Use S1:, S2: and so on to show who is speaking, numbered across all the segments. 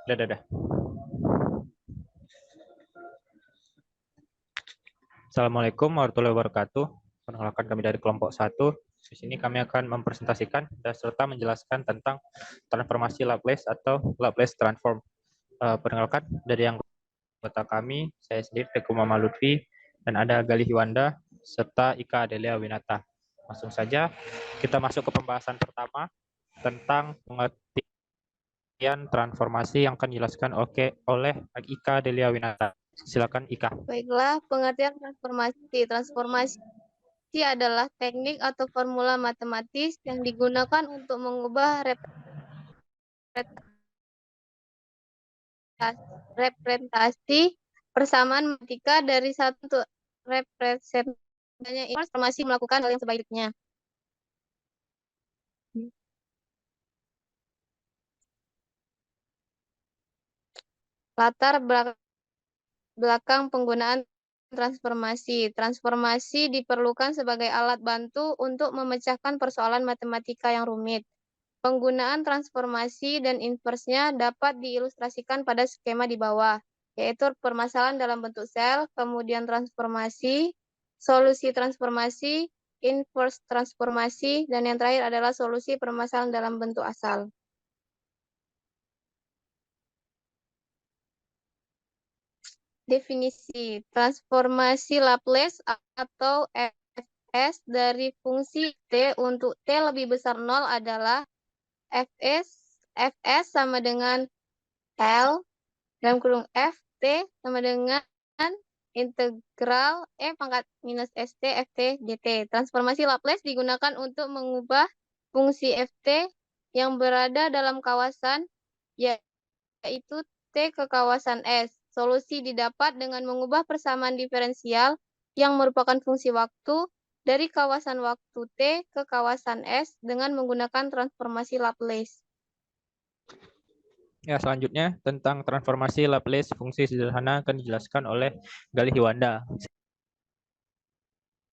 S1: Dadah. Assalamualaikum warahmatullahi wabarakatuh. Perkenalkan kami dari kelompok 1. Di sini kami akan mempresentasikan dan serta menjelaskan tentang transformasi Laplace atau Laplace transform. Perkenalkan dari yang anggota kami, saya sendiri Teguh Muhammad Lutfi, dan ada Galih Hiwanda serta Ika Adelia Winata. Langsung saja kita masuk ke pembahasan pertama tentang pengertian transformasi yang akan dijelaskan oleh Ika Adelia Winata. Silakan Ika.
S2: Baiklah, pengertian transformasi. Transformasi adalah teknik atau formula matematis yang digunakan untuk mengubah representasi persamaan matematika dari satu representasinya. Transformasi melakukan hal yang sebaliknya. Latar belakang penggunaan transformasi. Transformasi diperlukan sebagai alat bantu untuk memecahkan persoalan matematika yang rumit. Penggunaan transformasi dan inversnya dapat diilustrasikan pada skema di bawah, yaitu permasalahan dalam bentuk sel, kemudian transformasi, solusi transformasi, inverse transformasi, dan yang terakhir adalah solusi permasalahan dalam bentuk asal. Definisi transformasi Laplace atau Fs dari fungsi t untuk t lebih besar 0 adalah Fs sama dengan L dalam kurung Ft sama dengan integral E pangkat minus St Ft dt. Transformasi Laplace digunakan untuk mengubah fungsi Ft yang berada dalam kawasan yaitu T ke kawasan S. Solusi didapat dengan mengubah persamaan diferensial yang merupakan fungsi waktu dari kawasan waktu T ke kawasan S dengan menggunakan transformasi Laplace.
S1: Ya, selanjutnya tentang transformasi Laplace fungsi sederhana akan dijelaskan oleh Galih Hiwanda.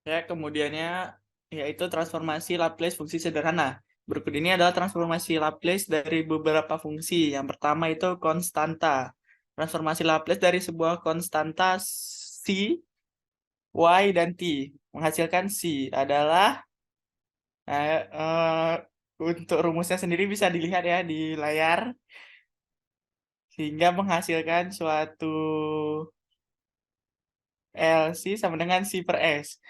S3: Ya, kemudiannya yaitu transformasi Laplace fungsi sederhana. Berikut ini adalah transformasi Laplace dari beberapa fungsi. Yang pertama itu konstanta. Transformasi Laplace dari sebuah konstanta C, Y, dan T. Menghasilkan C adalah untuk rumusnya sendiri bisa dilihat ya di layar. Sehingga menghasilkan suatu LC sama dengan C per S.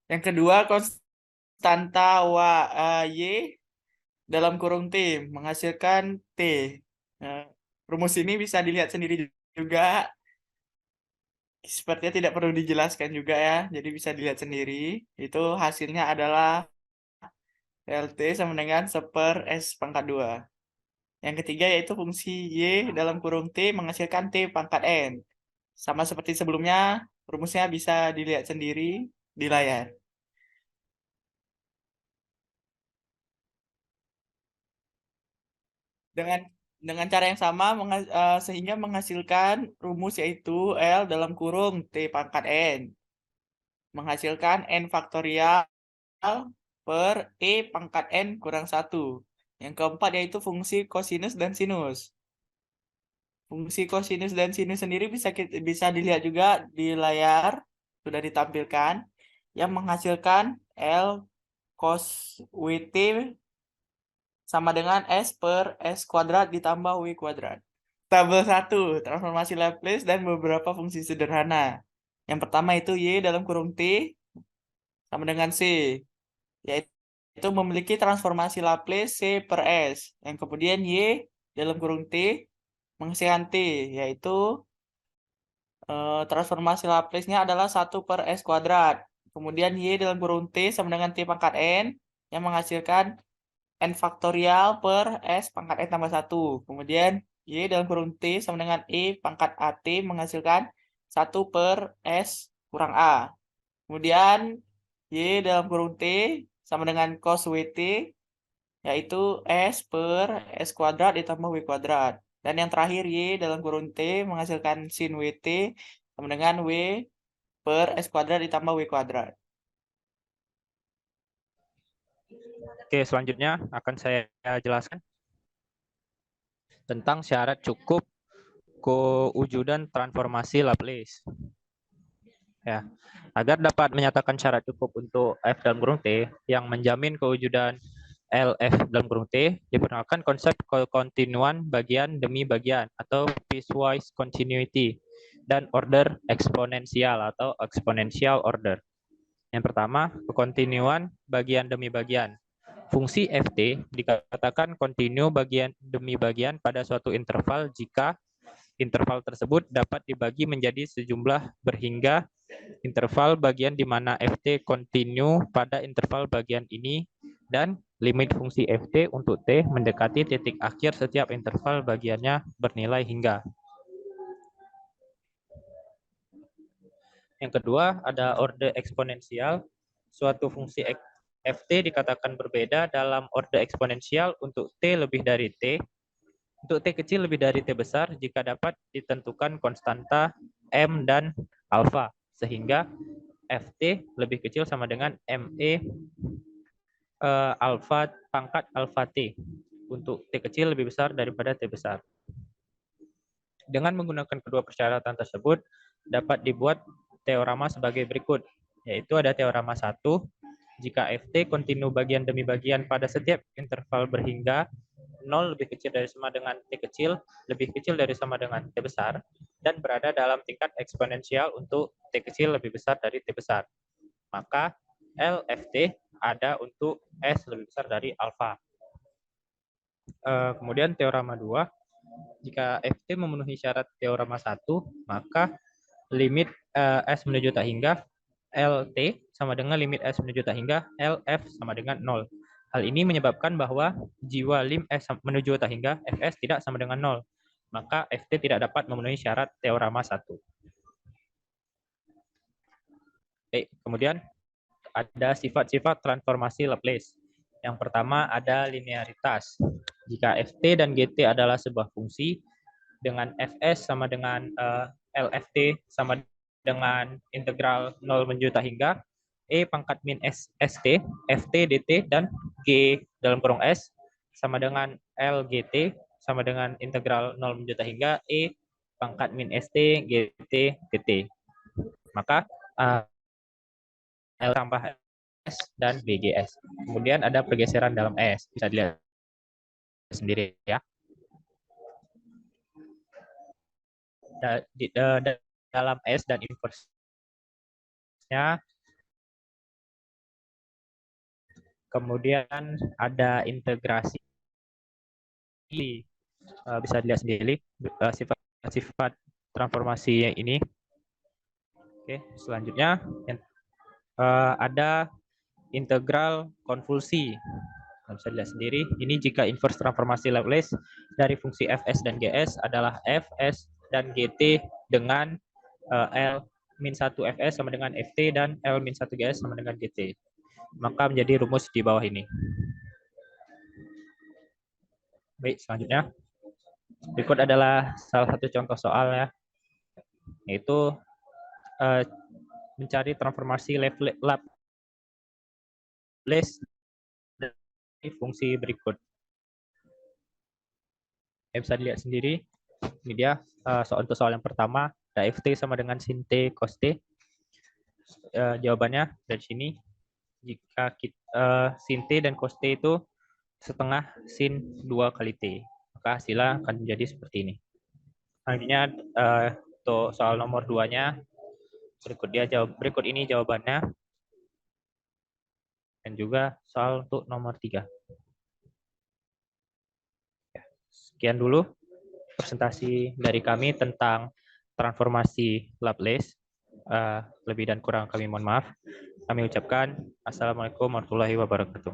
S3: Yang kedua, konstanta Y dalam kurung T menghasilkan T. Nah, rumus ini bisa dilihat sendiri juga. Sepertinya tidak perlu dijelaskan juga ya. Jadi bisa dilihat sendiri. Itu hasilnya adalah LT sama dengan 1 S pangkat 2. Yang ketiga yaitu fungsi Y dalam kurung T menghasilkan T pangkat N. Sama seperti sebelumnya, rumusnya bisa dilihat sendiri di layar. Dengan cara yang sama sehingga menghasilkan rumus yaitu L dalam kurung T pangkat N menghasilkan N faktorial per E pangkat N kurang 1. Yang keempat yaitu fungsi kosinus dan sinus. Fungsi kosinus dan sinus sendiri bisa dilihat juga di layar, sudah ditampilkan, yang menghasilkan L cos WT sama dengan S per S kuadrat ditambah W kuadrat. Tabel 1, transformasi Laplace dan beberapa fungsi sederhana. Yang pertama itu Y dalam kurung T sama dengan C, yaitu memiliki transformasi Laplace C per S. Yang kemudian Y dalam kurung T menghasilkan T, yaitu transformasi Laplace-nya adalah 1 per S kuadrat. Kemudian Y dalam kurung T sama dengan T pangkat N yang menghasilkan N faktorial per S pangkat N tambah 1. Kemudian Y dalam kurung T sama dengan E pangkat AT menghasilkan 1 per S kurang A. Kemudian Y dalam kurung T sama dengan cos WT, yaitu S per S kuadrat ditambah W kuadrat. Dan yang terakhir Y dalam kurung T menghasilkan sin WT sama dengan W per S kuadrat ditambah W kuadrat.
S1: Oke, selanjutnya akan saya jelaskan tentang syarat cukup kewujudan transformasi Laplace. Ya, agar dapat menyatakan syarat cukup untuk F dalam kurung T yang menjamin kewujudan LF dalam kurung T, diperkenalkan konsep kekontinuan bagian demi bagian atau piecewise continuity dan order eksponensial atau exponential order. Yang pertama, kekontinuan bagian demi bagian. Fungsi ft dikatakan kontinu bagian demi bagian pada suatu interval jika interval tersebut dapat dibagi menjadi sejumlah berhingga interval bagian di mana ft kontinu pada interval bagian ini dan limit fungsi ft untuk t mendekati titik akhir setiap interval bagiannya bernilai hingga. Yang kedua ada order eksponensial. Suatu fungsi ft dikatakan berbeda dalam order eksponensial untuk t lebih dari t. Untuk t kecil lebih dari t besar jika dapat ditentukan konstanta m dan alfa. Sehingga ft lebih kecil sama dengan me alfa pangkat alfa t. Untuk t kecil lebih besar daripada t besar. Dengan menggunakan kedua persyaratan tersebut, dapat dibuat teorema sebagai berikut, yaitu ada teorema 1, jika ft kontinu bagian demi bagian pada setiap interval berhingga 0 lebih kecil dari sama dengan t kecil, lebih kecil dari sama dengan t besar, dan berada dalam tingkat eksponensial untuk t kecil lebih besar dari t besar. Maka LFT ada untuk S lebih besar dari alfa. Kemudian teorema 2, jika ft memenuhi syarat teorema 1, maka limit S menuju tak hingga LT sama dengan limit S menuju tak hingga LF sama dengan 0. Hal ini menyebabkan bahwa jiwa lim S menuju tak hingga Fs tidak sama dengan 0. Maka Ft tidak dapat memenuhi syarat teorema 1. Baik, kemudian ada sifat-sifat transformasi Laplace. Yang pertama ada linearitas. Jika Ft dan Gt adalah sebuah fungsi dengan Fs sama dengan LFT sama dengan integral 0 menuju tak hingga E pangkat min ST, FT, DT, dan G dalam kurung S sama dengan LGT sama dengan integral 0 menuju tak hingga E pangkat min ST, GT, DT. Maka L tambah S dan BGS. Kemudian ada pergeseran dalam S. Bisa dilihat sendiri ya. Dalam S dan inverse-nya. Kemudian ada integrasi. Bisa dilihat sendiri sifat transformasi ini. Oke, selanjutnya ada integral konvolusi. Bisa dilihat sendiri. Ini jika inverse transformasi Laplace dari fungsi Fs dan Gs adalah Fs dan Gt dengan L min 1 Fs sama dengan Ft dan L min 1 Gs sama dengan Gt. Maka menjadi rumus di bawah ini. Baik, selanjutnya. Berikut adalah salah satu contoh soal ya, yaitu mencari transformasi Laplace dari fungsi berikut. Bisa dilihat sendiri, ini dia untuk soal yang pertama, ada Ft sama dengan sin T cos T. Jawabannya dari sini, jika sin T dan cos T itu setengah sin 2 kali T. Maka hasilnya akan menjadi seperti ini. Selanjutnya untuk soal nomor 2-nya, berikut ini jawabannya. Dan juga soal untuk nomor 3. Sekian dulu presentasi dari kami tentang transformasi Laplace. Lebih dan kurang kami mohon maaf. Kami ucapkan Assalamualaikum warahmatullahi wabarakatuh.